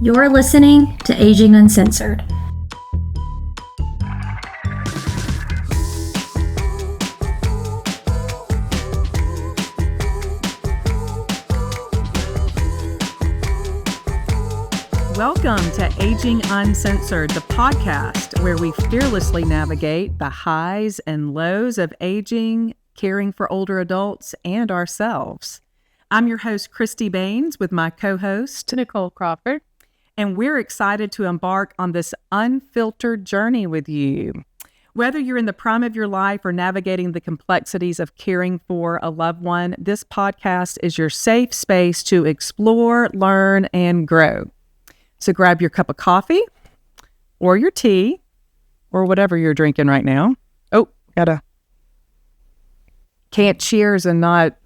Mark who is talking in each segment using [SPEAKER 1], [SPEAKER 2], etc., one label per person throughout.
[SPEAKER 1] You're listening to Aging Uncensored.
[SPEAKER 2] Welcome to Aging Uncensored, the podcast where we fearlessly navigate the highs and lows of aging, caring for older adults, and ourselves. I'm your host, Christy Baines, with my co-host,
[SPEAKER 3] Nicole Crawford.
[SPEAKER 2] And we're excited to embark on this unfiltered journey with you. Whether you're in the prime of your life or navigating the complexities of caring for a loved one, this podcast is your safe space to explore, learn, and grow. So grab your cup of coffee or your tea or whatever you're drinking right now. Oh, can't cheers and not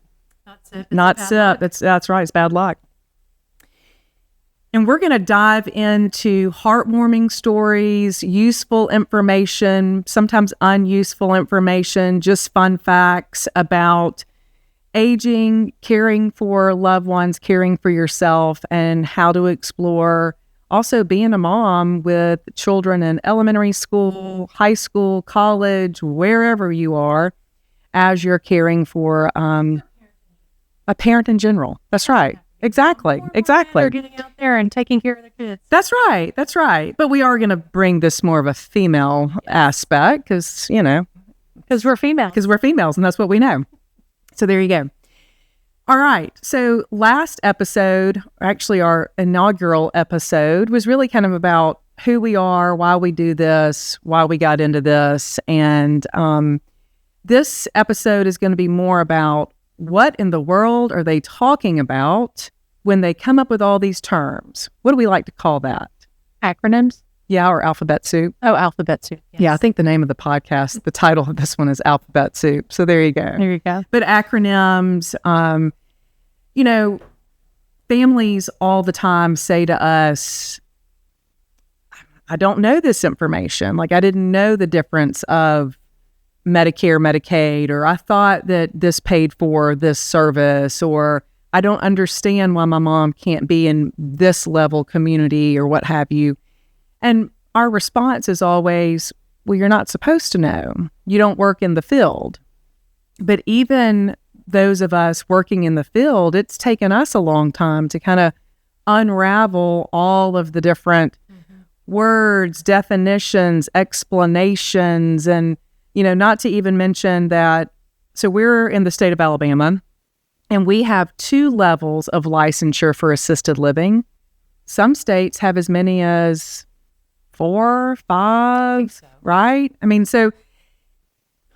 [SPEAKER 2] sip. That's right. It's bad luck. And we're going to dive into heartwarming stories, useful information, sometimes unuseful information, just fun facts about aging, caring for loved ones, caring for yourself, and how to explore also being a mom with children in elementary school, high school, college, wherever you are, as you're caring for a parent in general. That's right. Exactly.
[SPEAKER 3] They're getting out there and taking care of their kids.
[SPEAKER 2] That's right. But we are going to bring this more of a female aspect because
[SPEAKER 3] we're females.
[SPEAKER 2] Because we're females, and that's what we know. So there you go. All right. So last episode, actually our inaugural episode, was really kind of about who we are, why we do this, why we got into this. And this episode is going to be more about what in the world are they talking about when they come up with all these terms? What do we like to call that?
[SPEAKER 3] Acronyms?
[SPEAKER 2] Yeah, or alphabet soup.
[SPEAKER 3] Oh, alphabet soup. Yes.
[SPEAKER 2] Yeah, I think the name of the podcast, the title of this one is Alphabet Soup. So there you go.
[SPEAKER 3] There you go.
[SPEAKER 2] But acronyms, families all the time say to us, I don't know this information. Like, I didn't know the difference of Medicare, Medicaid, or I thought that this paid for this service, or I don't understand why my mom can't be in this level community or what have you. And our response is always, well, you're not supposed to know. You don't work in the field. But even those of us working in the field, it's taken us a long time to kind of unravel all of the different words, definitions, explanations, and not to even mention that, so we're in the state of Alabama, and we have 2 levels of licensure for assisted living. Some states have as many as 4, 5, so. Right? I mean, so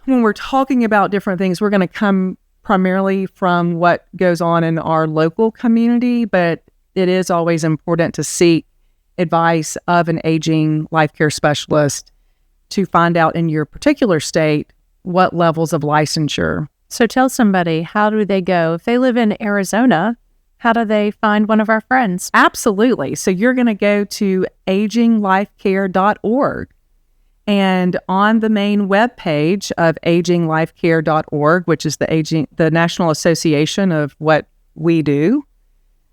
[SPEAKER 2] when we're talking about different things, we're going to come primarily from what goes on in our local community, but it is always important to seek advice of an aging life care specialist to find out in your particular state what levels of licensure.
[SPEAKER 3] So tell somebody, how do they go? If they live in Arizona, how do they find one of our friends?
[SPEAKER 2] Absolutely. So you're going to go to aginglifecare.org. And on the main webpage of aginglifecare.org, which is the National Association of what we do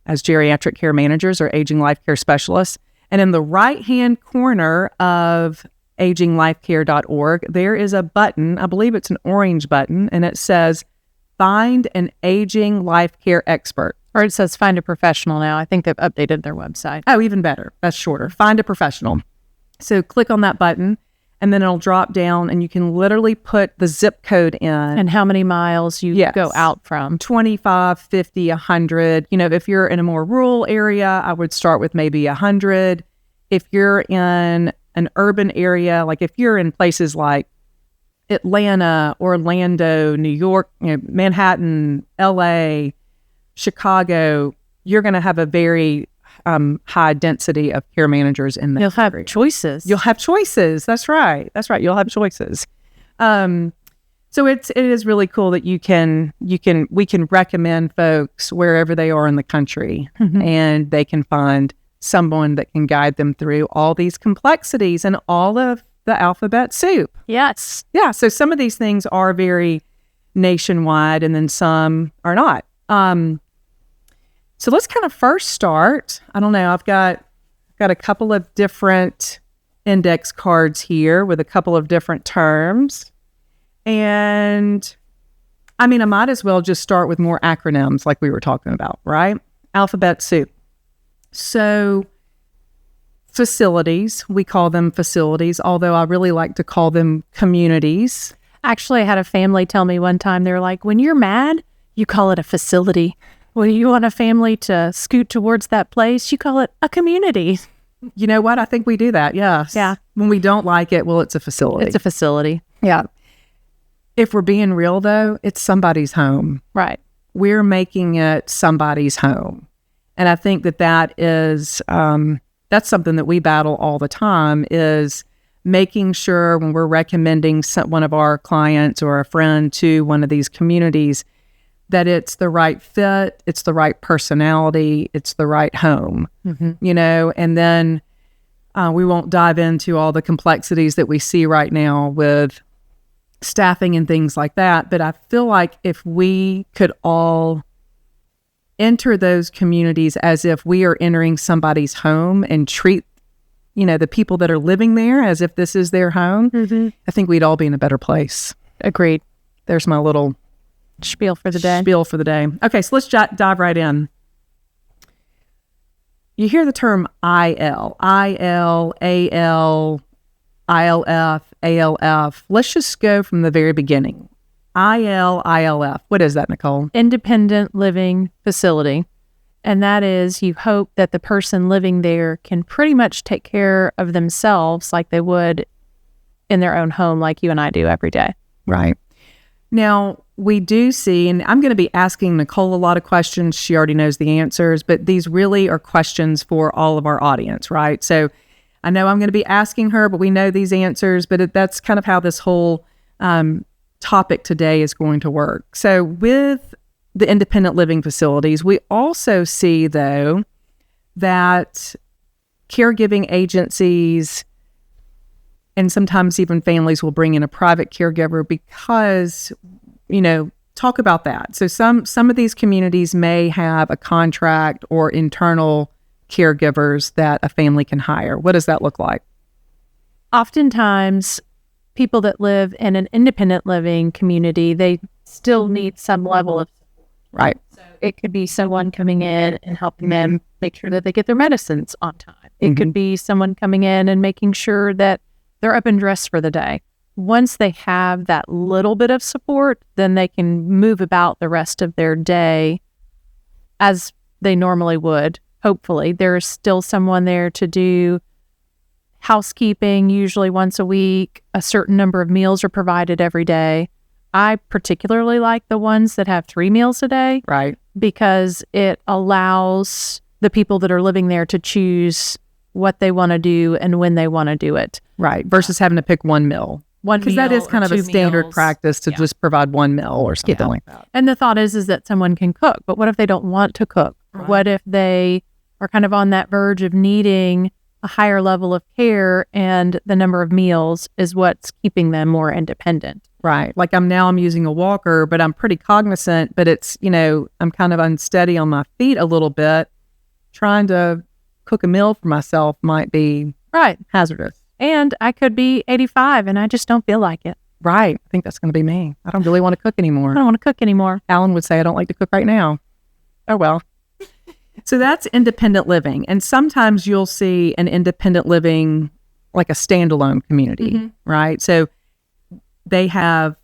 [SPEAKER 2] as geriatric care managers or aging life care specialists, and in the right-hand corner of aginglifecare.org, there is a button, I believe it's an orange button, and it says, Find an Aging Life Care Expert.
[SPEAKER 3] Or it says Find a Professional now. I think they've updated their website.
[SPEAKER 2] Oh, even better. That's shorter. Find a Professional. So click on that button, and then it'll drop down, and you can literally put the zip code in.
[SPEAKER 3] And how many miles you go out from.
[SPEAKER 2] 25, 50, 100. If you're in a more rural area, I would start with maybe 100. If you're in an urban area, like if you're in places like Atlanta, Orlando, New York, Manhattan, LA, Chicago, you're going to have a very high density of care managers in that
[SPEAKER 3] You'll have choices.
[SPEAKER 2] You'll have choices. That's right. You'll have choices. So it is really cool that we can recommend folks wherever they are in the country, and they can find someone that can guide them through all these complexities and all of the alphabet soup.
[SPEAKER 3] Yes.
[SPEAKER 2] Yeah. So some of these things are very nationwide, and then some are not. So let's kind of first start. I don't know. I've got got a couple of different index cards here with a couple of different terms. And I mean, I might as well just start with more acronyms like we were talking about, right? Alphabet soup. So facilities, we call them facilities, although I really like to call them communities.
[SPEAKER 3] Actually, I had a family tell me one time, they're like, when you're mad, you call it a facility. When you want a family to scoot towards that place, you call it a community.
[SPEAKER 2] You know what? I think we do that, yes.
[SPEAKER 3] Yeah.
[SPEAKER 2] When we don't like it, well, it's a facility.
[SPEAKER 3] It's a facility.
[SPEAKER 2] Yeah. If we're being real, though, it's somebody's home.
[SPEAKER 3] Right.
[SPEAKER 2] We're making it somebody's home. And I think that is, that's something that we battle all the time, is making sure when we're recommending one of our clients or a friend to one of these communities, that it's the right fit, it's the right personality, it's the right home, you know, and then we won't dive into all the complexities that we see right now with staffing and things like that. But I feel like if we could all enter those communities as if we are entering somebody's home and treat, you know, the people that are living there as if this is their home, I think we'd all be in a better place.
[SPEAKER 3] Agreed.
[SPEAKER 2] There's my little
[SPEAKER 3] spiel for the day.
[SPEAKER 2] Okay, so let's dive right in. You hear the term IL, AL, ILF, ALF. Let's just go from the very beginning. ILF. What is that, Nicole?
[SPEAKER 3] Independent living facility. And that is, you hope that the person living there can pretty much take care of themselves like they would in their own home, like you and I do every day.
[SPEAKER 2] Right. Now, we do see, and I'm going to be asking Nicole a lot of questions. She already knows the answers, but these really are questions for all of our audience, right? So I know I'm going to be asking her, but we know these answers, but that's kind of how this whole topic today is going to work. So with the independent living facilities, we also see, though, that caregiving agencies and sometimes even families will bring in a private caregiver because, you know, talk about that. So some of these communities may have a contract or internal caregivers that a family can hire. What does that look like?
[SPEAKER 3] Oftentimes, people that live in an independent living community, they still need some level of support.
[SPEAKER 2] Right.
[SPEAKER 3] So it could be someone coming in and helping them make sure that they get their medicines on time. It could be someone coming in and making sure that they're up and dressed for the day. Once they have that little bit of support, then they can move about the rest of their day as they normally would. Hopefully, there's still someone there to do housekeeping, usually once a week. A certain number of meals are provided every day. I particularly like the ones that have 3 meals a day.
[SPEAKER 2] Right.
[SPEAKER 3] Because it allows the people that are living there to choose what they want to do and when they want to do it.
[SPEAKER 2] Right. Versus having to pick one meal. Because that is kind of a standard practice to just provide one meal or something like that.
[SPEAKER 3] And the thought is that someone can cook, but what if they don't want to cook? Or what if they are kind of on that verge of needing a higher level of care and the number of meals is what's keeping them more independent?
[SPEAKER 2] Right. Like I'm using a walker, but I'm pretty cognizant, but it's, you know, I'm kind of unsteady on my feet a little bit. Trying to cook a meal for myself might be hazardous.
[SPEAKER 3] And I could be 85 and I just don't feel like it.
[SPEAKER 2] Right. I think that's going to be me. I don't really want to cook anymore.
[SPEAKER 3] I don't want to cook anymore.
[SPEAKER 2] Alan would say I don't like to cook right now. Oh, well. So that's independent living. And sometimes you'll see an independent living like a standalone community, right? So they have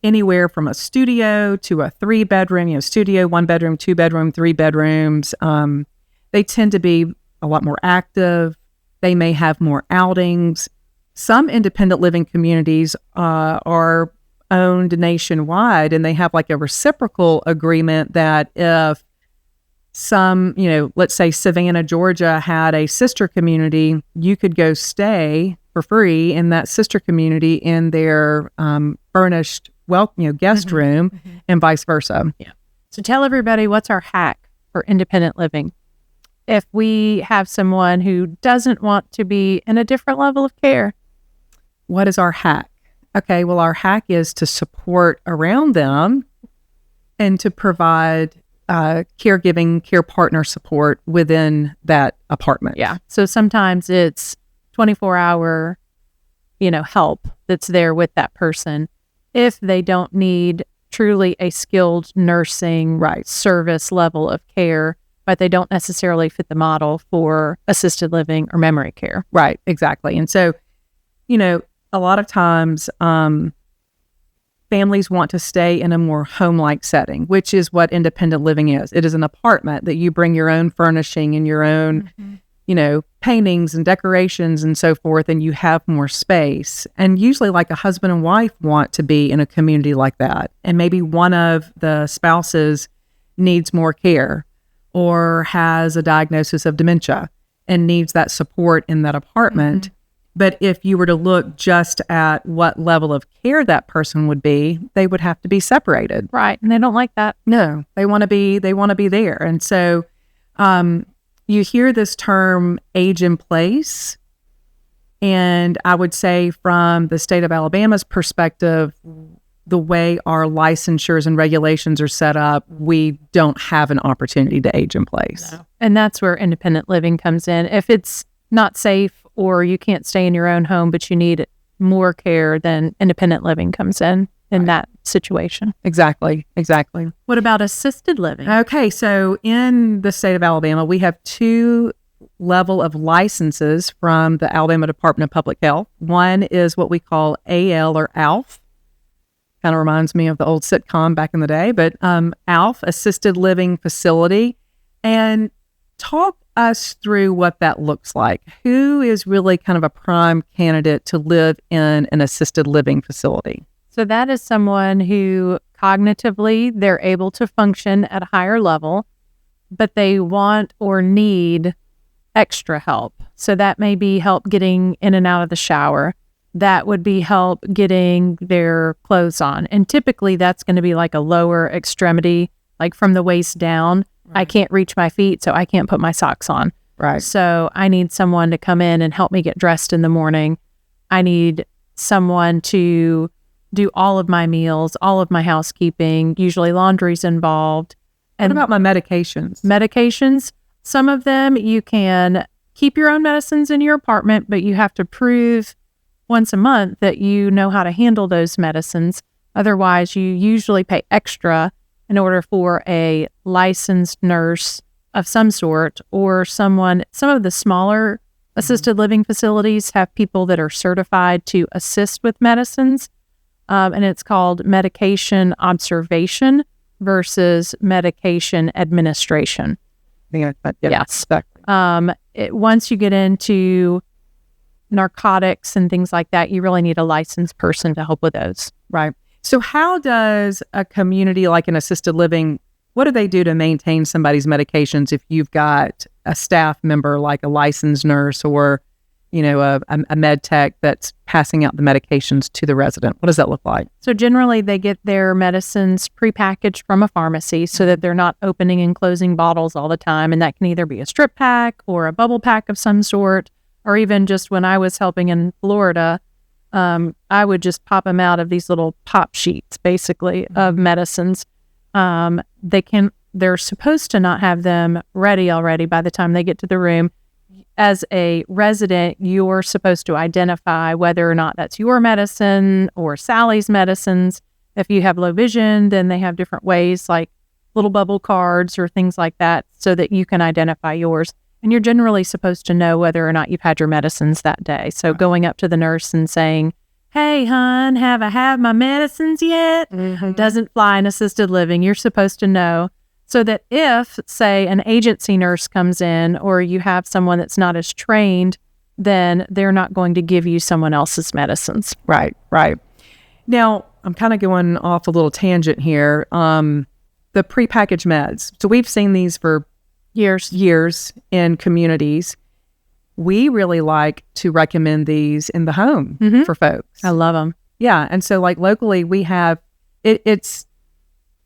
[SPEAKER 2] anywhere from a studio to a 3-bedroom, you know, studio, 1-bedroom, 2-bedroom, 3 bedrooms. They tend to be a lot more active. They may have more outings. Some independent living communities are owned nationwide, and they have like a reciprocal agreement that if some, you know, let's say Savannah, Georgia had a sister community, you could go stay for free in that sister community in their furnished, guest room, and vice versa.
[SPEAKER 3] Yeah. So tell everybody, what's our hack for independent living? If we have someone who doesn't want to be in a different level of care.
[SPEAKER 2] What is our hack? Okay, well, our hack is to support around them and to provide caregiving, care partner support within that apartment.
[SPEAKER 3] Yeah. So sometimes it's 24-hour, help that's there with that person. If they don't need truly a skilled nursing service level of care, but they don't necessarily fit the model for assisted living or memory care.
[SPEAKER 2] Right, exactly. And so, a lot of times families want to stay in a more home-like setting, which is what independent living is. It is an apartment that you bring your own furnishing and your own, paintings and decorations and so forth, and you have more space. And usually like a husband and wife want to be in a community like that. And maybe one of the spouses needs more care or has a diagnosis of dementia and needs that support in that apartment. Mm-hmm. But if you were to look just at what level of care that person would be, they would have to be separated.
[SPEAKER 3] Right. And they don't like that.
[SPEAKER 2] No, they want to be there. And so you hear this term age in place. And I would say from the state of Alabama's perspective, the way our licensures and regulations are set up, we don't have an opportunity to age in place.
[SPEAKER 3] No. And that's where independent living comes in. If it's not safe or you can't stay in your own home, but you need more care, then independent living comes in that situation.
[SPEAKER 2] Exactly.
[SPEAKER 3] What about assisted living?
[SPEAKER 2] Okay, so in the state of Alabama, we have two level of licenses from the Alabama Department of Public Health. One is what we call AL or ALF. Kind of reminds me of the old sitcom back in the day, but ALF, Assisted Living Facility. And talk us through what that looks like. Who is really kind of a prime candidate to live in an assisted living facility?
[SPEAKER 3] So that is someone who cognitively, they're able to function at a higher level, but they want or need extra help. So that may be help getting in and out of the shower. That would be help getting their clothes on. And typically that's going to be like a lower extremity, like from the waist down. Right. I can't reach my feet, so I can't put my socks on.
[SPEAKER 2] Right.
[SPEAKER 3] So I need someone to come in and help me get dressed in the morning. I need someone to do all of my meals, all of my housekeeping. Usually laundry's involved.
[SPEAKER 2] And what about my medications?
[SPEAKER 3] Medications, some of them you can keep your own medicines in your apartment, but you have to prove once a month that you know how to handle those medicines. Otherwise, you usually pay extra in order for a licensed nurse of some sort or someone. Some of the smaller assisted living facilities have people that are certified to assist with medicines, and it's called medication observation versus medication administration.
[SPEAKER 2] Yes.
[SPEAKER 3] Once you get into narcotics and things like that, you really need a licensed person to help with those.
[SPEAKER 2] Right. So how does a community like an assisted living, what do they do to maintain somebody's medications if you've got a staff member like a licensed nurse or, a med tech that's passing out the medications to the resident? What does that look like?
[SPEAKER 3] So generally they get their medicines prepackaged from a pharmacy so that they're not opening and closing bottles all the time. And that can either be a strip pack or a bubble pack of some sort, or even just when I was helping in Florida, I would just pop them out of these little pop sheets, basically, of medicines. They're supposed to not have them ready already by the time they get to the room. As a resident, you're supposed to identify whether or not that's your medicine or Sally's medicines. If you have low vision, then they have different ways, like little bubble cards or things like that, so that you can identify yours. And you're generally supposed to know whether or not you've had your medicines that day. So going up to the nurse and saying, "Hey, hon, have I had my medicines yet?"
[SPEAKER 2] Mm-hmm.
[SPEAKER 3] Doesn't fly in assisted living. You're supposed to know so that if, say, an agency nurse comes in or you have someone that's not as trained, then they're not going to give you someone else's medicines.
[SPEAKER 2] Right. Now, I'm kind of going off a little tangent here. The prepackaged meds. So we've seen these for years in communities. We really like to recommend these in the home for folks.
[SPEAKER 3] I love them.
[SPEAKER 2] Yeah. And so like locally we have, it's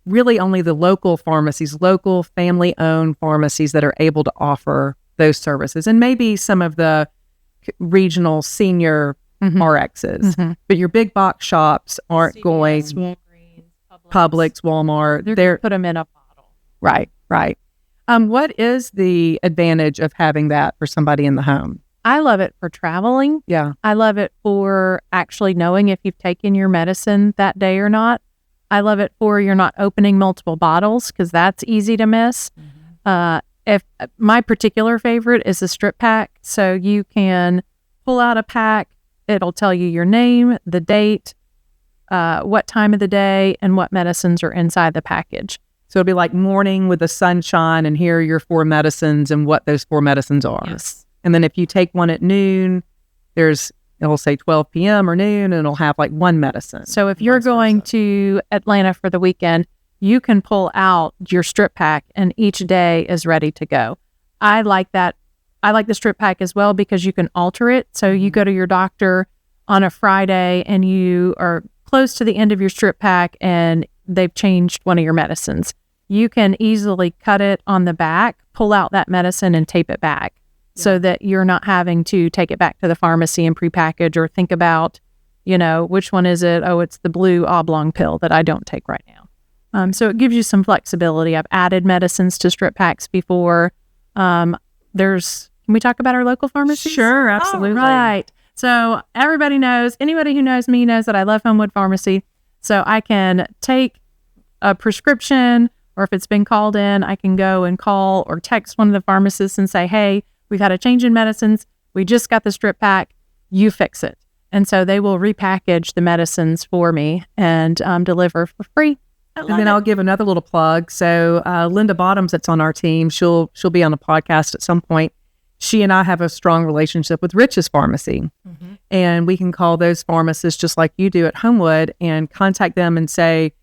[SPEAKER 2] really only the local pharmacies, local family-owned pharmacies that are able to offer those services. And maybe some of the regional senior RXs. But your big box shops aren't
[SPEAKER 3] CVS,
[SPEAKER 2] going,
[SPEAKER 3] Walgreens,
[SPEAKER 2] Publix, Walmart.
[SPEAKER 3] They're going to put them in a bottle.
[SPEAKER 2] Right. What is the advantage of having that for somebody in the home?
[SPEAKER 3] I love it for traveling.
[SPEAKER 2] Yeah.
[SPEAKER 3] I love it for actually knowing if you've taken your medicine that day or not. I love it for you're not opening multiple bottles because that's easy to miss. If my particular favorite is the strip pack, so you can pull out a pack. It'll tell you your name, the date, what time of the day, and what medicines are inside the package.
[SPEAKER 2] So it'll be like morning with the sunshine, and here are your 4 medicines and what those 4 medicines are.
[SPEAKER 3] Yes.
[SPEAKER 2] And then if you take one at noon, it'll say 12 p.m. or noon, and it'll have like 1 medicine.
[SPEAKER 3] So if you're going to Atlanta for the weekend, you can pull out your strip pack and each day is ready to go. I like that. I like the strip pack as well because you can alter it. So you go to your doctor on a Friday and you are close to the end of your strip pack and they've changed one of your medicines. You can easily cut it on the back, pull out that medicine and tape it back so that you're not having to take it back to the pharmacy and prepackage or think about, which one is it? Oh, it's the blue oblong pill that I don't take right now. So it gives you some flexibility. I've added medicines to strip packs before. Can we talk about our local pharmacies?
[SPEAKER 2] Sure, absolutely.
[SPEAKER 3] All right. So anybody who knows me knows that I love Homewood Pharmacy. So I can take a prescription, or if it's been called in, I can go and call or text one of the pharmacists and say, hey, we've had a change in medicines. We just got the strip pack. You fix it. And so they will repackage the medicines for me and deliver for free.
[SPEAKER 2] And then I'll give another little plug. So Linda Bottoms, that's on our team, she'll be on the podcast at some point. She and I have a strong relationship with Rich's Pharmacy. And we can call those pharmacists just like you do at Homewood and contact them and say,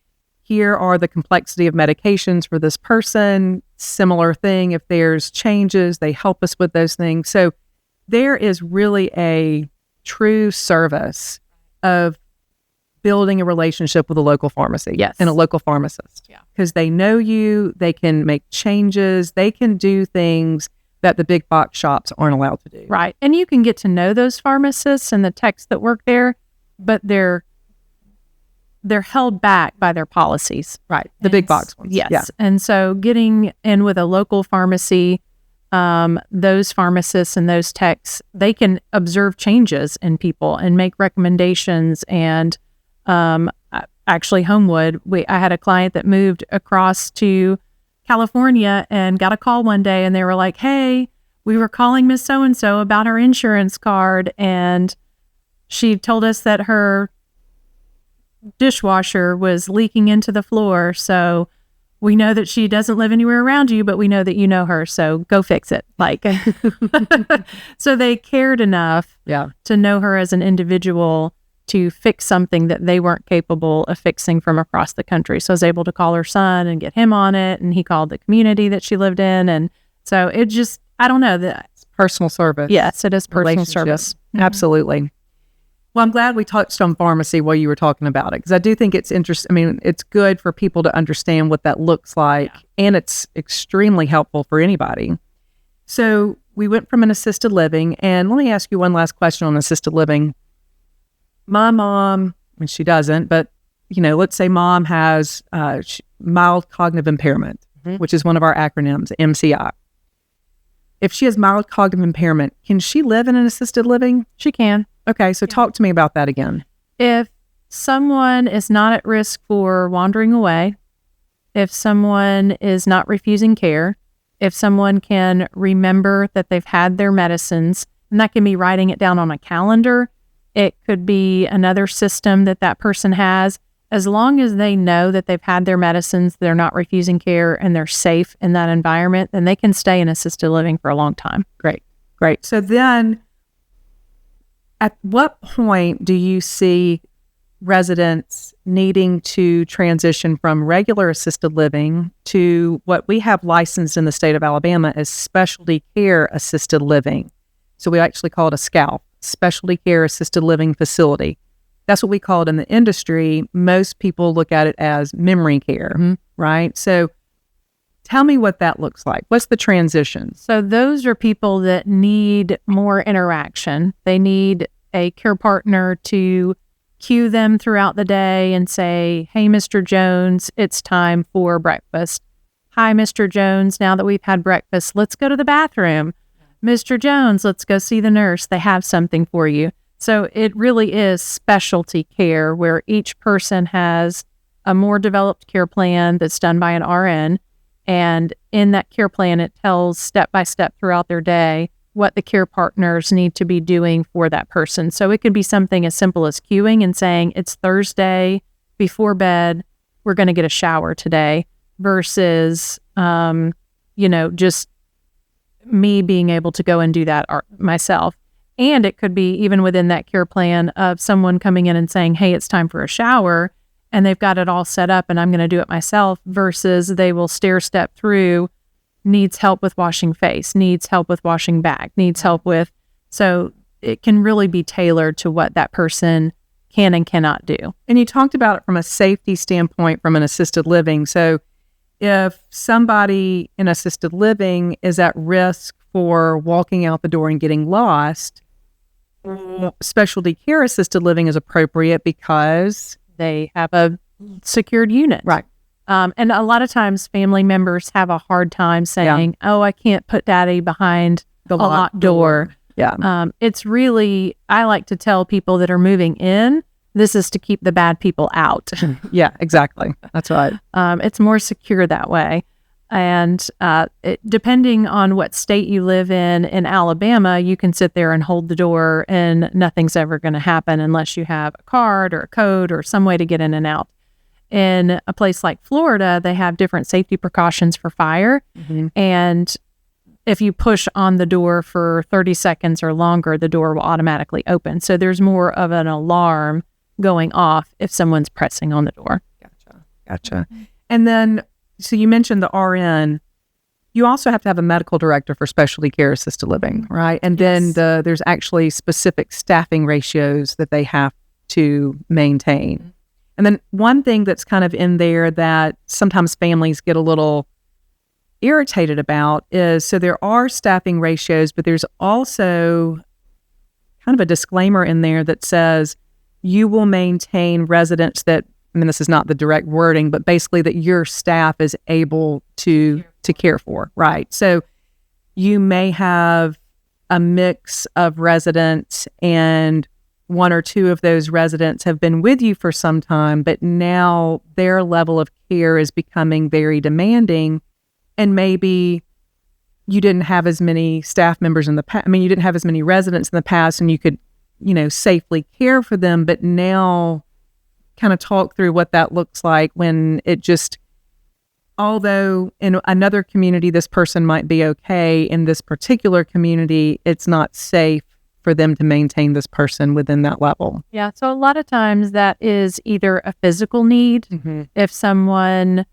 [SPEAKER 2] here are the complexity of medications for this person. Similar thing. If there's changes, they help us with those things. So there is really a true service of building a relationship with a local pharmacy and a local pharmacist. Because they know you, they can make changes, they can do things that the big box shops aren't allowed to do.
[SPEAKER 3] Right. And you can get to know those pharmacists and the techs that work there, but they're held back by their policies.
[SPEAKER 2] Right. The big box ones.
[SPEAKER 3] Yes.
[SPEAKER 2] Yeah.
[SPEAKER 3] And so getting in with a local pharmacy, those pharmacists and those techs, they can observe changes in people and make recommendations. And actually Homewood, I had a client that moved across to California and got a call one day and they were like, hey, we were calling Miss So-and-so about her insurance card. And she told us that her dishwasher was leaking into the floor. So we know that she doesn't live anywhere around you, but we know that you know her. So go fix it. So they cared enough to know her as an individual to fix something that they weren't capable of fixing from across the country. So I was able to call her son and get him on it. And he called the community that she lived in. And so it just, I don't know. It's
[SPEAKER 2] personal service.
[SPEAKER 3] Yes, it is personal service.
[SPEAKER 2] Absolutely. Well, I'm glad we touched on pharmacy while you were talking about it, because I do think it's interesting. I mean, it's good for people to understand what that looks like, and it's extremely helpful for anybody. So we went from an assisted living, and let me ask you one last question on assisted living. My mom, and she doesn't, but, let's say mom has mild cognitive impairment, which is one of our acronyms, MCI. If she has mild cognitive impairment, can she live in an assisted living?
[SPEAKER 3] She can.
[SPEAKER 2] Okay, so talk to me about that again.
[SPEAKER 3] If someone is not at risk for wandering away, if someone is not refusing care, if someone can remember that they've had their medicines, and that can be writing it down on a calendar, it could be another system that person has, as long as they know that they've had their medicines, they're not refusing care, and they're safe in that environment, then they can stay in assisted living for a long time.
[SPEAKER 2] Great. So then, at what point do you see residents needing to transition from regular assisted living to what we have licensed in the state of Alabama as specialty care assisted living? So we actually call it a SCALF, specialty care assisted living facility. That's what we call it in the industry. Most people look at it as memory care, right? So tell me what that looks like. What's the transition?
[SPEAKER 3] So those are people that need more interaction. They need a care partner to cue them throughout the day and say, hey, Mr. Jones, it's time for breakfast. hi, Mr. Jones, now that we've had breakfast, let's go to the bathroom. Mr. Jones, let's go see the nurse. They have something for you. So it really is specialty care where each person has a more developed care plan that's done by an RN. And in that care plan, it tells step by step throughout their day what the care partners need to be doing for that person. So it could be something as simple as queuing and saying, it's Thursday before bed, we're going to get a shower today, versus, just me being able to go and do that myself. And it could be even within that care plan of someone coming in and saying, hey, it's time for a shower, and they've got it all set up and I'm going to do it myself, versus they will stair step through, needs help with washing face, needs help with washing back, needs help with, so it can really be tailored to what that person can and cannot do.
[SPEAKER 2] And you talked about it from a safety standpoint from an assisted living. So if somebody in assisted living is at risk for walking out the door and getting lost, specialty care assisted living is appropriate because
[SPEAKER 3] they have a secured unit.
[SPEAKER 2] Right.
[SPEAKER 3] And a lot of times family members have a hard time saying, oh, I can't put daddy behind
[SPEAKER 2] the
[SPEAKER 3] locked door.
[SPEAKER 2] Yeah.
[SPEAKER 3] It's really, I like to tell people that are moving in, this is to keep the bad people out.
[SPEAKER 2] Yeah, exactly. That's right.
[SPEAKER 3] It's more secure that way. And depending on what state you live in Alabama, you can sit there and hold the door and nothing's ever going to happen unless you have a card or a code or some way to get in and out. In a place like Florida, they have different safety precautions for fire. Mm-hmm. And if you push on the door for 30 seconds or longer, the door will automatically open. So there's more of an alarm going off if someone's pressing on the door.
[SPEAKER 2] Gotcha. Mm-hmm. And then, so you mentioned the RN. You also have to have a medical director for specialty care assisted living, right? And
[SPEAKER 3] Yes.
[SPEAKER 2] then there's actually specific staffing ratios that they have to maintain. Mm-hmm. And then one thing that's kind of in there that sometimes families get a little irritated about is, so there are staffing ratios, but there's also kind of a disclaimer in there that says you will maintain residents that, I mean, this is not the direct wording, but basically that your staff is able to care for, right? So you may have a mix of residents and one or two of those residents have been with you for some time, but now their level of care is becoming very demanding. And maybe you didn't have as many staff members in the past. I mean, you didn't have as many residents in the past and you could, safely care for them. But now kind of talk through what that looks like when it just, although in another community, this person might be okay, in this particular community, it's not safe for them to maintain this person within that level.
[SPEAKER 3] Yeah. So a lot of times that is either a physical need. Mm-hmm. If someone,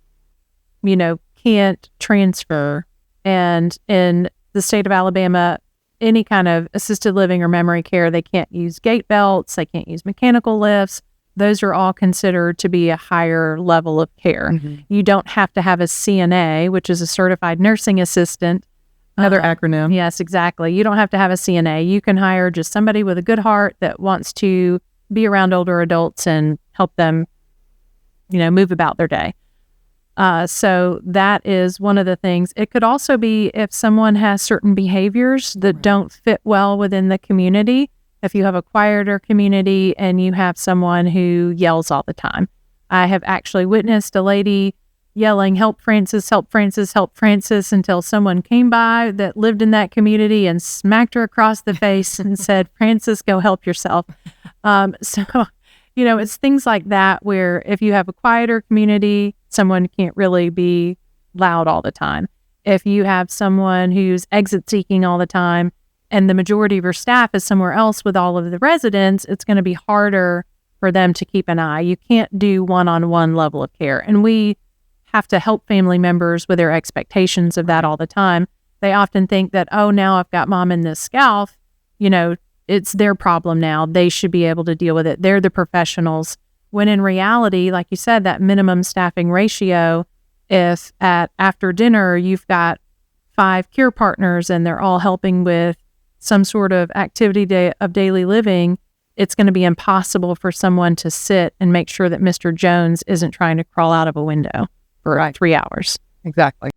[SPEAKER 3] can't transfer, and in the state of Alabama, any kind of assisted living or memory care, they can't use gate belts, they can't use mechanical lifts. Those are all considered to be a higher level of care. Mm-hmm. You don't have to have a CNA, which is a certified nursing assistant.
[SPEAKER 2] Another acronym.
[SPEAKER 3] Yes, exactly. You don't have to have a CNA. You can hire just somebody with a good heart that wants to be around older adults and help them, move about their day. So that is one of the things. It could also be if someone has certain behaviors that don't fit well within the community. If you have a quieter community and you have someone who yells all the time. I have actually witnessed a lady yelling, help Francis, help Francis, help Francis, until someone came by that lived in that community and smacked her across the face and said, Francis, go help yourself. It's things like that where if you have a quieter community, someone can't really be loud all the time. If you have someone who's exit seeking all the time and the majority of your staff is somewhere else with all of the residents, it's going to be harder for them to keep an eye. You can't do one-on-one level of care. And we have to help family members with their expectations of that all the time. They often think that, oh, now I've got mom in this scalp, it's their problem now. They should be able to deal with it. They're the professionals. When in reality, like you said, that minimum staffing ratio, if after dinner you've got 5 care partners and they're all helping with some sort of activity of daily living, it's going to be impossible for someone to sit and make sure that Mr. Jones isn't trying to crawl out of a window for 3 hours.
[SPEAKER 2] Exactly.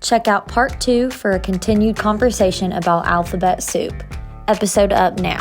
[SPEAKER 1] Check out part 2 for a continued conversation about alphabet soup. Episode up now.